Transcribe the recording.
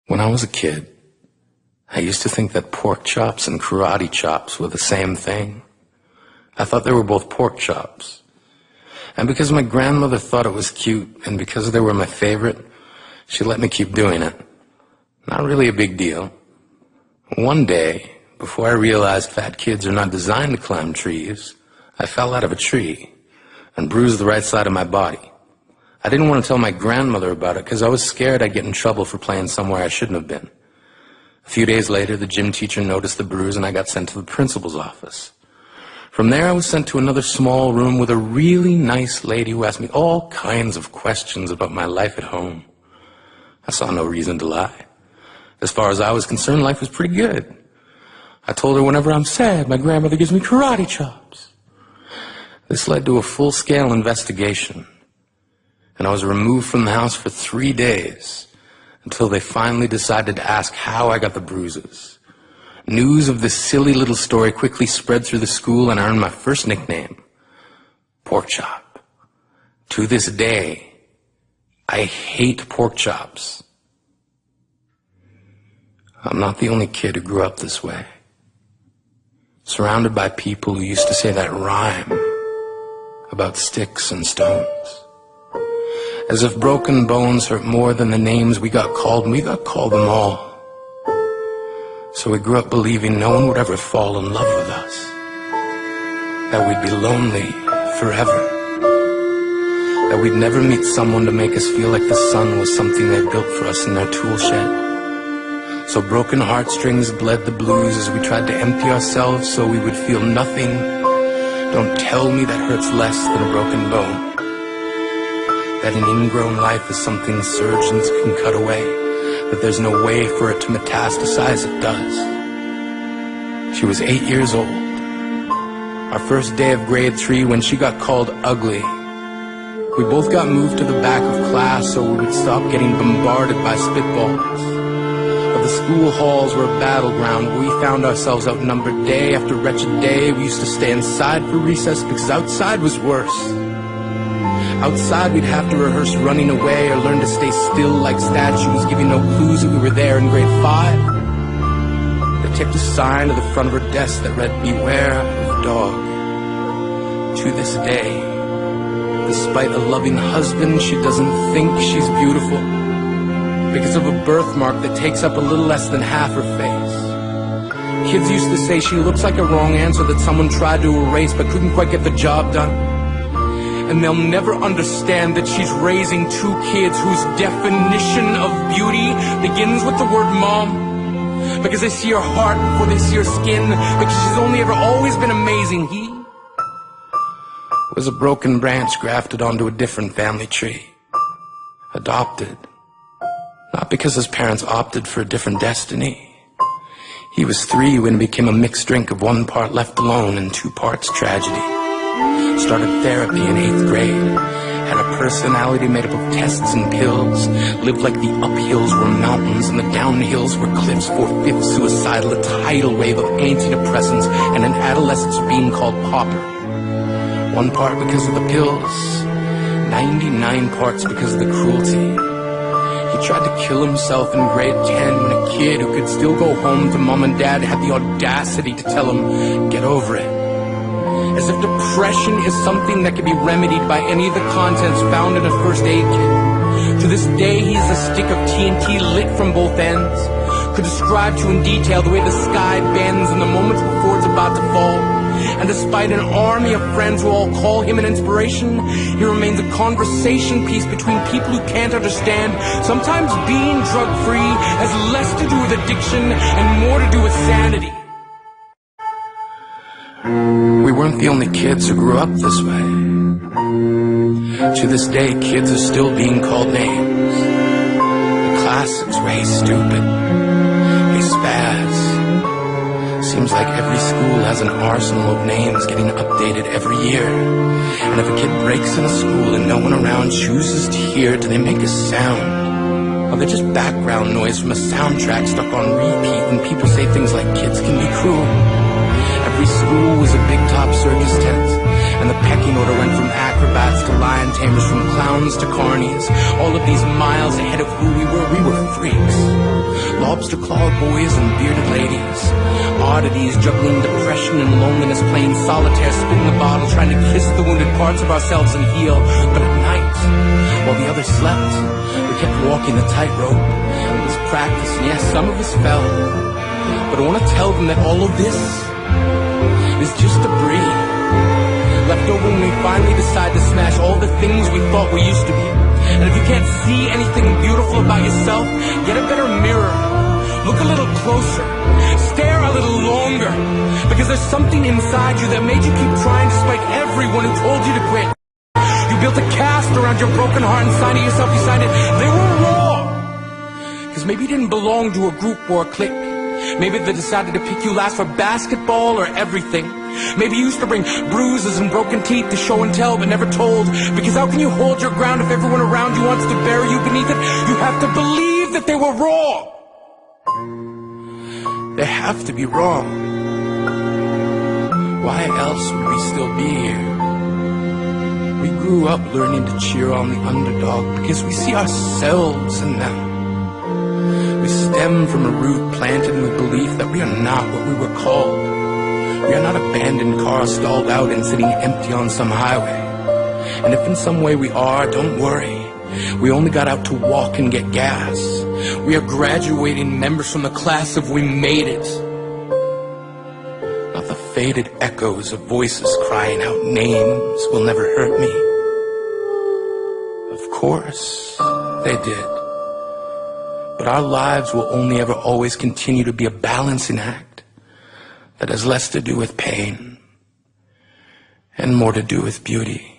When I was a kid, I used to think that pork chops and karate chops were the same thing. I thought they were both pork chops. And because my grandmother thought it was cute, and because they were my favorite, she let me keep doing it. Not really a big deal. One day, before I realized fat kids are not designed to climb trees, I fell out of a tree and bruised the right side of my body. I didn't want to tell my grandmother about it because I was scared I'd get in trouble for playing somewhere I shouldn't have been. A few days later, the gym teacher noticed the bruise and I got sent to the principal's office. From there, I was sent to another small room with a really nice lady who asked me all kinds of questions about my life at home. I saw no reason to lie. As far as I was concerned, life was pretty good. I told her whenever I'm sad, my grandmother gives me karate chops. This led to a full-scale investigation, and I was removed from the house for 3 days until they finally decided to ask how I got the bruises. News of this silly little story quickly spread through the school, and I earned my first nickname, Pork Chop. To this day, I hate pork chops. I'm not the only kid who grew up this way, surrounded by people who used to say that rhyme about sticks and stones. As if broken bones hurt more than the names we got called, and we got called them all. So we grew up believing no one would ever fall in love with us, that we'd be lonely forever, that we'd never meet someone to make us feel like the sun was something they built for us in their tool shed. So broken heartstrings bled the blues as we tried to empty ourselves so we would feel nothing. Don't tell me that hurts less than a broken bone, that an ingrown life is something surgeons can cut away, that there's no way for it to metastasize. It does. She was 8 years old. Our first day of grade 3 when she got called ugly. We both got moved to the back of class so we would stop getting bombarded by spitballs. But the school halls were a battleground where we found ourselves outnumbered day after wretched day. We used to stay inside for recess because outside was worse. Outside we'd have to rehearse running away or learn to stay still like statues, giving no clues that we were there in grade 5. They taped a sign to the front of her desk that read, "Beware of dog." To this day, despite a loving husband, she doesn't think she's beautiful because of a birthmark that takes up a little less than half her face. Kids used to say she looks like a wrong answer that someone tried to erase but couldn't quite get the job done. And they'll never understand that she's raising 2 kids whose definition of beauty begins with the word mom. Because they see her heart before they see her skin. Because she's only ever always been amazing. He was a broken branch grafted onto a different family tree. Adopted. Not because his parents opted for a different destiny. He was 3 when it became a mixed drink of 1 part left alone and 2 parts tragedy. Started therapy in 8th grade, had a personality made up of tests and pills, lived like the uphills were mountains and the downhills were cliffs, 4/5 suicidal, a tidal wave of antidepressants, and an adolescence being called pauper. 1 part because of the pills, 99 parts because of the cruelty. He tried to kill himself in grade 10 when a kid who could still go home to mom and dad had the audacity to tell him, "Get over it." As if depression is something that can be remedied by any of the contents found in a first aid kit. To this day, he's a stick of TNT lit from both ends. Could describe to you in detail the way the sky bends in the moments before it's about to fall. And despite an army of friends who all call him an inspiration, he remains a conversation piece between people who can't understand. Sometimes being drug-free has less to do with addiction and more to do with sanity. We weren't the only kids who grew up this way. To this day, kids are still being called names. The classics were, "Hey, stupid," "Hey, spaz." Seems like every school has an arsenal of names getting updated every year. And if a kid breaks in a school and no one around chooses to hear it, do they make a sound? Or they're just background noise from a soundtrack stuck on repeat when people say things like kids can be cruel. Every school was a big top circus tent, And the pecking order went from acrobats to lion tamers, from clowns to carnies. All of these miles ahead of who we were freaks. Lobster-clawed boys and bearded ladies. Oddities juggling depression and loneliness, playing solitaire, spinning the bottle, trying to kiss the wounded parts of ourselves and heal. But at night, while the others slept, we kept walking the tightrope. It was practice, and yes, some of us fell. But I want to tell them that all of this is just debris, left over when we finally decide to smash all the things we thought we used to be. And if you can't see anything beautiful about yourself, get a better mirror. Look a little closer. Stare a little longer. Because there's something inside you that made you keep trying despite everyone who told you to quit. You built a cast around your broken heart, and signed it yourself, you signed it. They were raw. Because maybe you didn't belong to a group or a clique. Maybe they decided to pick you last for basketball or everything. Maybe you used to bring bruises and broken teeth to show and tell but never told. Because how can you hold your ground if everyone around you wants to bury you beneath it? You have to believe that they were raw. They have to be wrong. Why else would we still be here? We grew up learning to cheer on the underdog because we see ourselves in them. We stem from a root planted in the belief that we are not what we were called. We are not abandoned cars stalled out and sitting empty on some highway. And if in some way we are, don't worry. We only got out to walk and get gas. We are graduating members from the class of we made it. Not the faded echoes of voices crying out names will never hurt me. Of course, they did. But our lives will only ever always continue to be a balancing act that has less to do with pain and more to do with beauty.